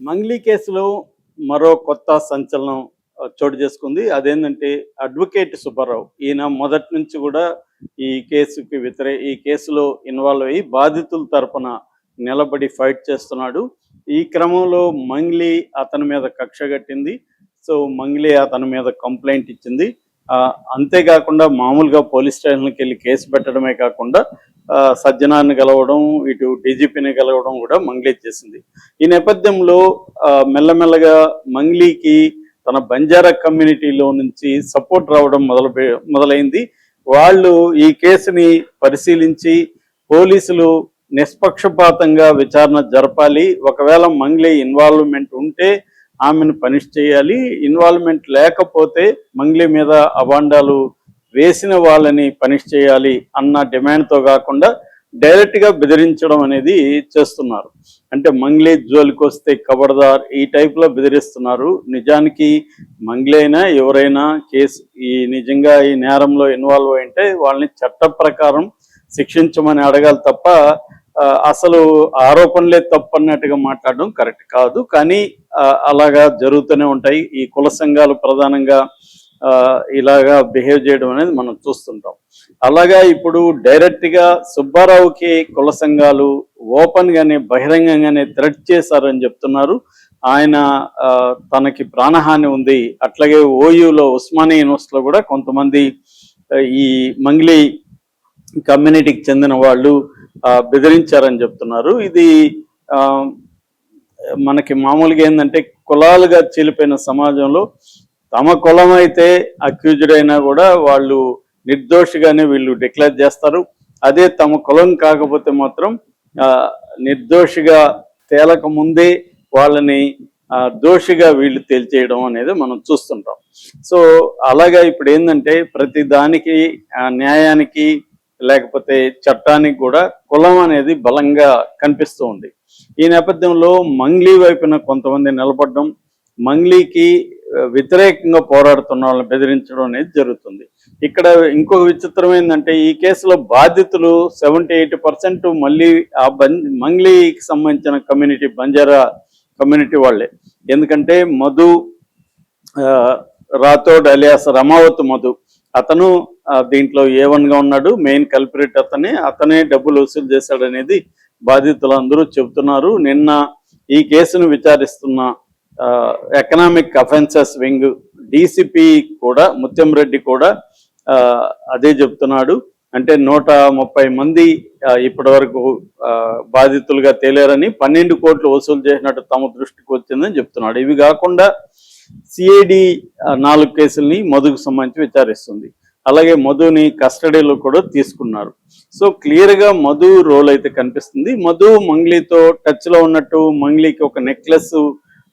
మంగ్లీ కేసులో మరో కొత్త సంచలనం చోటు చేసుకుంది. అదేంటంటే అడ్వకేట్ సుబ్బారావు. ఈయన మొదటి నుంచి కూడా ఈ కేసులో ఇన్వాల్వ్ అయ్యి బాధితుల తరపున నిలబడి ఫైట్ చేస్తున్నాడు. ఈ క్రమంలో మంగ్లీ అతని మీద కక్ష కట్టింది. సో మంగ్లీ అతని మీద కంప్లైంట్ ఇచ్చింది. అంతేకాకుండా మామూలుగా పోలీస్ స్టేషన్కి వెళ్ళి కేసు పెట్టడమే కాకుండా సజ్జనాన్ని కలవడం, ఇటు డీజీపీని కలవడం కూడా మంగ్లీ చేసింది. ఈ నేపథ్యంలో మెల్లమెల్లగా మంగ్లీకి తన బంజారా కమ్యూనిటీలో నుంచి సపోర్ట్ రావడం మొదలైంది. వాళ్ళు ఈ కేసుని పరిశీలించి పోలీసులు నిష్పక్షపాతంగా విచారణ జరపాలి, ఒకవేళ మంగ్లీ ఇన్వాల్వ్మెంట్ ఉంటే ఆమెను పనిష్ చేయాలి, ఇన్వాల్వ్మెంట్ లేకపోతే మంగ్లీ మీద అబాండాలు వేసిన వాళ్ళని పనిష్ చేయాలి అన్న డిమాండ్తో కాకుండా డైరెక్ట్గా బెదిరించడం అనేది చేస్తున్నారు. అంటే మంగ్లీ జోలికి వస్తే ఖబర్దార్ ఈ టైప్లో బెదిరిస్తున్నారు. నిజానికి మంగ్లీ అయినా ఎవరైనా నిజంగా ఈ నేరంలో ఇన్వాల్వ్ అయింటే వాళ్ళని చట్ట ప్రకారం శిక్షించమని అడగాలి తప్ప అసలు ఆరోపణలే తప్పన్నట్టుగా మాట్లాడడం కరెక్ట్ కాదు. కానీ అలాగా జరుగుతూనే ఉంటాయి. ఈ కుల సంఘాలు ప్రధానంగా ఇలాగా బిహేవ్ చేయడం అనేది మనం చూస్తుంటాం. అలాగా ఇప్పుడు డైరెక్ట్గా సుబ్బారావుకి కుల సంఘాలు ఓపెన్ గానే బహిరంగంగానే థ్రెట్ చేశారని చెప్తున్నారు. ఆయన తనకి ప్రాణహాని ఉంది, అట్లాగే ఓయూలో ఉస్మానియా యూనివర్సిటీలో కూడా కొంతమంది ఈ మంగ్లీ కమ్యూనిటీకి చెందిన వాళ్ళు బెదిరించారని చెప్తున్నారు. ఇది మనకి మామూలుగా ఏంటంటే కులాలుగా చీలిపోయిన సమాజంలో తమ కులం అయితే అక్యూజ్డ్ అయినా కూడా వాళ్ళు నిర్దోషిగానే వీళ్ళు డిక్లేర్ చేస్తారు. అదే తమ కులం కాకపోతే మాత్రం నిర్దోషిగా తేలక ముందే వాళ్ళని దోషిగా వీళ్ళు తేల్చేయడం అనేది మనం చూస్తుంటాం. సో అలాగా ఇప్పుడు ఏంటంటే ప్రతి దానికి న్యాయానికి లేకపోతే చట్టానికి కూడా కులం అనేది బలంగా కనిపిస్తూ ఉంది. ఈ నేపథ్యంలో మంగ్లీ వైపున కొంతమంది నిలబడడం, మంగ్లీకి వ్యతిరేకంగా పోరాడుతున్న వాళ్ళని బెదిరించడం అనేది జరుగుతుంది. ఇక్కడ ఇంకొక విచిత్రం ఏంటంటే ఈ కేసులో బాధితులు 78% మళ్ళీ మంగ్లీకి సంబంధించిన కమ్యూనిటీ, బంజారా కమ్యూనిటీ వాళ్ళే. ఎందుకంటే మధు రాథోడ్ అలియాస్ రమావత్ మధు, అతను దీంట్లో A1గా ఉన్నాడు. మెయిన్ కల్పరేట్ అతనే డబ్బులు వసూలు చేశాడనేది బాధితులందరూ చెబుతున్నారు. నిన్న ఈ కేసును విచారిస్తున్న ఎకనామిక్ అఫెన్సెస్ వింగ్ డీసీపీ కూడా ముత్యం రెడ్డి కూడా అదే చెప్తున్నాడు. అంటే 130 మంది ఇప్పటి వరకు బాధితులుగా తేలారని, 12 కోట్లు వసూలు చేసినట్టు తమ దృష్టికి వచ్చిందని చెప్తున్నాడు. ఇవి కాకుండా సిఐడి 4 కేసుల్ని మధుకు సంబంధించి విచారిస్తుంది. అలాగే మధుని కస్టడీలో కూడా తీసుకున్నారు. సో క్లియర్గా మధు రోల్ అయితే కనిపిస్తుంది. మధు మంగ్లీతో టచ్లో ఉన్నట్టు, మంగ్లీకి ఒక నెక్లెస్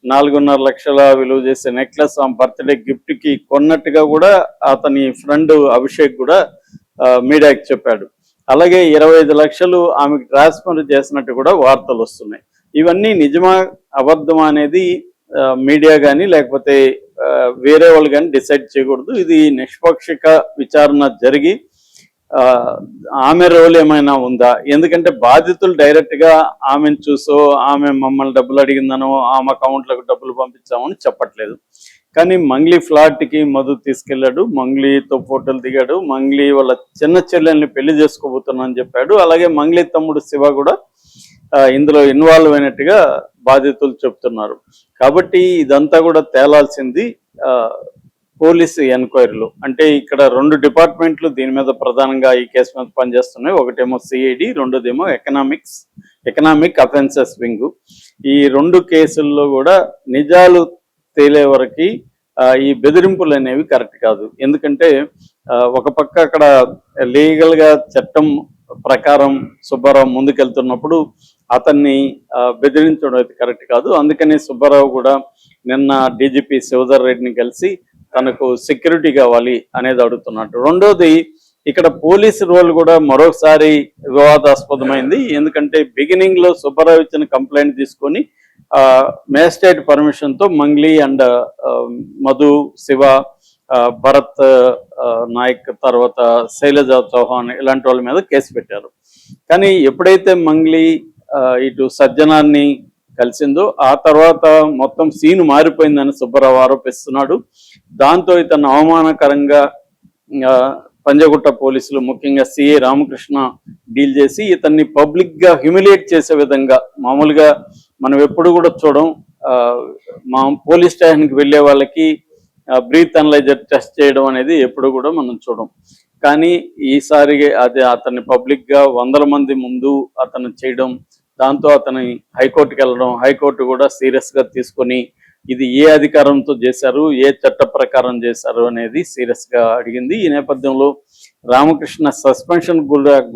4.5 లక్షల విలువ చేసే నెక్లెస్ ఆ బర్త్డే గిఫ్ట్కి కొన్నట్టుగా కూడా అతని ఫ్రెండ్ అభిషేక్ కూడా మీడియాకి చెప్పాడు. అలాగే 25 లక్షలు ఆమెకు ట్రాన్స్ఫర్ చేసినట్టు కూడా వార్తలు వస్తున్నాయి. ఇవన్నీ నిజమా అబద్ధమా అనేది మీడియా కానీ లేకపోతే వేరే వాళ్ళు కానీ డిసైడ్ చేయకూడదు. ఇది నిష్పక్షిక విచారణ జరిగి ఆమె రోల్ ఏమైనా ఉందా, ఎందుకంటే బాధితులు డైరెక్ట్గా ఆమెను చూసో ఆమె మమ్మల్ని డబ్బులు అడిగిందనో ఆమె అకౌంట్లకు డబ్బులు పంపించామని చెప్పట్లేదు. కానీ మంగ్లీ ఫ్లాట్కి మధు తీసుకెళ్ళాడు, మంగ్లీతో ఫోటోలు దిగాడు, మంగ్లీ వాళ్ళ చిన్న చెల్లెల్ని పెళ్లి చేసుకోబోతున్నానని చెప్పాడు. అలాగే మంగ్లీ తమ్ముడు శివ కూడా ఇందులో ఇన్వాల్వ్ అయినట్టుగా బాధితులు చెప్తున్నారు. కాబట్టి ఇదంతా కూడా తేలాల్సింది పోలీసు ఎంక్వైరీలో. అంటే ఇక్కడ 2 డిపార్ట్మెంట్లు దీని మీద ప్రధానంగా ఈ కేసు మీద పనిచేస్తున్నాయి. ఒకటేమో సిఐడి, రెండోదేమో ఎకనామిక్ అఫెన్సెస్ వింగ్. ఈ 2 కేసుల్లో కూడా నిజాలు తేలే వరకు ఈ బెదిరింపులు అనేవి కరెక్ట్ కాదు. ఎందుకంటే ఒక పక్క అక్కడ లీగల్గా చట్టం ప్రకారం సుబ్బారావు ముందుకెళ్తున్నప్పుడు అతన్ని బెదిరించడం అయితే కరెక్ట్ కాదు. అందుకని సుబ్బారావు కూడా నిన్న డీజీపీ శివధర్ రెడ్డిని కలిసి తనకు సెక్యూరిటీ కావాలి అనేది అడుగుతున్నట్టు. రెండోది, ఇక్కడ పోలీసు రోల్ కూడా మరోసారి వివాదాస్పదమైంది. ఎందుకంటే బిగినింగ్ లో సుబ్బారావు ఇచ్చిన కంప్లైంట్ తీసుకొని మేజిస్ట్రేట్ పర్మిషన్తో మంగ్లీ అండ్ మధు, శివ, భరత్ నాయక్, తర్వాత శైలజ చౌహాన్ ఇలాంటి వాళ్ళ మీద కేసు పెట్టారు. కానీ ఎప్పుడైతే మంగ్లీ ఇటు సజ్జనాన్ని కలిసిందో ఆ తర్వాత మొత్తం సీన్ మారిపోయిందని సుబ్బారావు ఆరోపిస్తున్నాడు. దాంతో ఇతను అవమానకరంగా ఆ, పంజగుట్ట పోలీసులు ముఖ్యంగా సిఐ రామకృష్ణ డీల్ చేసి ఇతన్ని పబ్లిక్ గా హ్యూమిలియేట్ చేసే విధంగా, మామూలుగా మనం ఎప్పుడు కూడా చూడం, ఆ, మా పోలీస్ స్టేషన్కి వెళ్ళే వాళ్ళకి బ్రీత్ అనలైజర్ టెస్ట్ చేయడం అనేది ఎప్పుడు కూడా మనం చూడం. కానీ ఈసారి అది అతన్ని పబ్లిక్ గా 100 మంది ముందు అతను చేయడం, దాంతో అతని హైకోర్టుకి వెళ్ళడం, హైకోర్టు కూడా సీరియస్ గా తీసుకొని ఇది ఏ అధికారంతో చేశారు, ఏ చట్ట ప్రకారం చేశారు అనేది సీరియస్ గా అడిగింది. ఈ నేపథ్యంలో రామకృష్ణ సస్పెన్షన్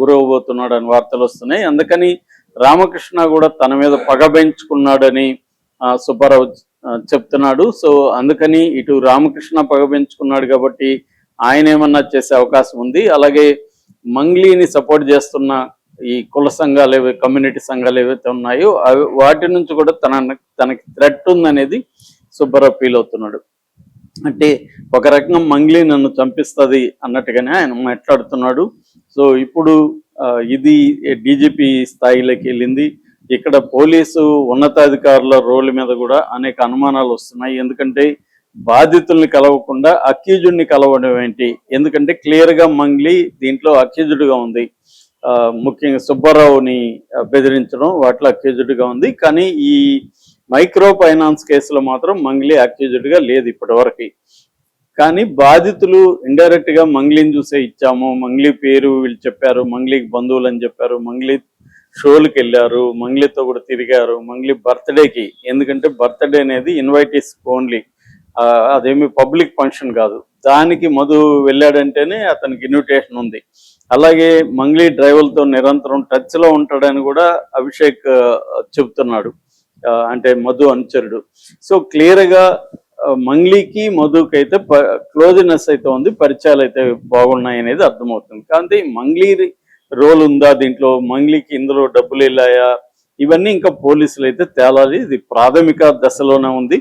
గురవబోతున్నాడు అని వార్తలు వస్తున్నాయి. అందుకని రామకృష్ణ కూడా తన మీద పగ పెంచుకున్నాడని సుబ్బారావు చెప్తున్నాడు. సో అందుకని ఇటు రామకృష్ణ పగ పెంచుకున్నాడు కాబట్టి ఆయన ఏమన్నా చేసే అవకాశం ఉంది. అలాగే మంగ్లీని సపోర్ట్ చేస్తున్న ఈ కుల సంఘాలు కమ్యూనిటీ సంఘాలు ఏవైతే ఉన్నాయో అవి వాటి నుంచి కూడా తనకి థ్రెట్ ఉందనేది సుబ్బారావు ఫీల్ అవుతున్నాడు. అంటే ఒక రకంగా మంగ్లీ నన్ను చంపిస్తుంది అన్నట్టుగానే ఆయన మాట్లాడుతున్నాడు. సో ఇప్పుడు ఇది డీజీపీ స్థాయిలోకి వెళ్ళింది. ఇక్కడ పోలీసు ఉన్నతాధికారుల రోల్ మీద కూడా అనేక అనుమానాలు వస్తున్నాయి. ఎందుకంటే బాధితుల్ని కలవకుండా అక్యూజుడిని కలవడం ఏంటి? ఎందుకంటే క్లియర్గా మంగ్లీ దీంట్లో అక్యూజుడ్గా ఉంది. ముఖ్యంగా సుబ్బారావుని బెదిరించడం వాటిలో అక్యూజుడ్గా ఉంది. కానీ ఈ మైక్రో ఫైనాన్స్ కేసులో మాత్రం మంగ్లీ అక్యూజుడ్గా లేదు ఇప్పటి వరకు. కానీ బాధితులు ఇండైరెక్ట్ గా మంగ్లీని చూసే ఇచ్చాము, మంగ్లీ పేరు వీళ్ళు చెప్పారు, మంగ్లీకి బంధువులు అని చెప్పారు, మంగ్లీ షోలకు వెళ్ళారు, మంగ్లీతో కూడా తిరిగారు, మంగ్లీ బర్త్డేకి, ఎందుకంటే బర్త్డే అనేది ఇన్వైటీస్ ఓన్లీ, అదేమి పబ్లిక్ ఫంక్షన్ కాదు, దానికి మధు వెళ్ళాడంటేనే అతనికి ఇన్విటేషన్ ఉంది. అలాగే మంగ్లీ డ్రైవర్లతో నిరంతరం టచ్ లో ఉంటాడని కూడా అభిషేక్ చెబుతున్నాడు, అంటే మధు అనుచరుడు. సో క్లియర్ గా మంగ్లీకి మధుకి అయితే క్లోజ్నెస్ అయితే ఉంది, పరిచయాలు అయితే బాగున్నాయి అనేది అర్థమవుతుంది. కానీ మంగ్లీ రోల్ ఉందా దీంట్లో, మంగ్లీకి ఇందులో డబ్బులు వెళ్ళాయా, ఇవన్నీ ఇంకా పోలీసులు అయితే తేలాలి. ఇది ప్రాథమిక దశలోనే ఉంది.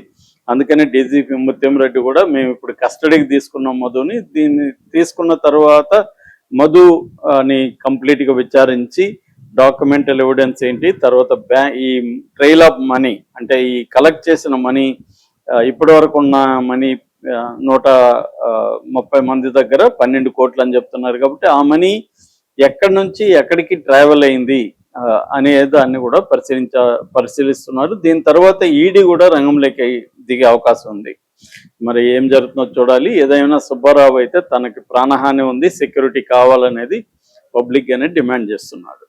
అందుకని డీజీపీ ముత్యంరెడ్డి కూడా మేము ఇప్పుడు కస్టడీకి తీసుకున్నాం మధుని, దీన్ని తీసుకున్న తర్వాత మధుని కంప్లీట్గా విచారించి డాక్యుమెంటల్ ఎవిడెన్స్ ఏంటి, తర్వాత ఈ ట్రైల్ ఆఫ్ మనీ అంటే ఈ కలెక్ట్ చేసిన మనీ, ఇప్పటి వరకు ఉన్న మనీ 130 మంది దగ్గర 12 కోట్లు అని చెప్తున్నారు. కాబట్టి ఆ మనీ ఎక్కడి నుంచి ఎక్కడికి ట్రావెల్ అయింది అనే దాన్ని కూడా పరిశీలిస్తున్నారు. దీని తర్వాత ఈడీ కూడా రంగంలోకి దిగే అవకాశం ఉంది. మరి ఏం జరుగుతుందో చూడాలి. ఏదైనా సుబ్బారావు అయితే తనకి ప్రాణహాని ఉంది, సెక్యూరిటీ కావాలనేది పబ్లిక్ గానే డిమాండ్ చేస్తున్నాడు.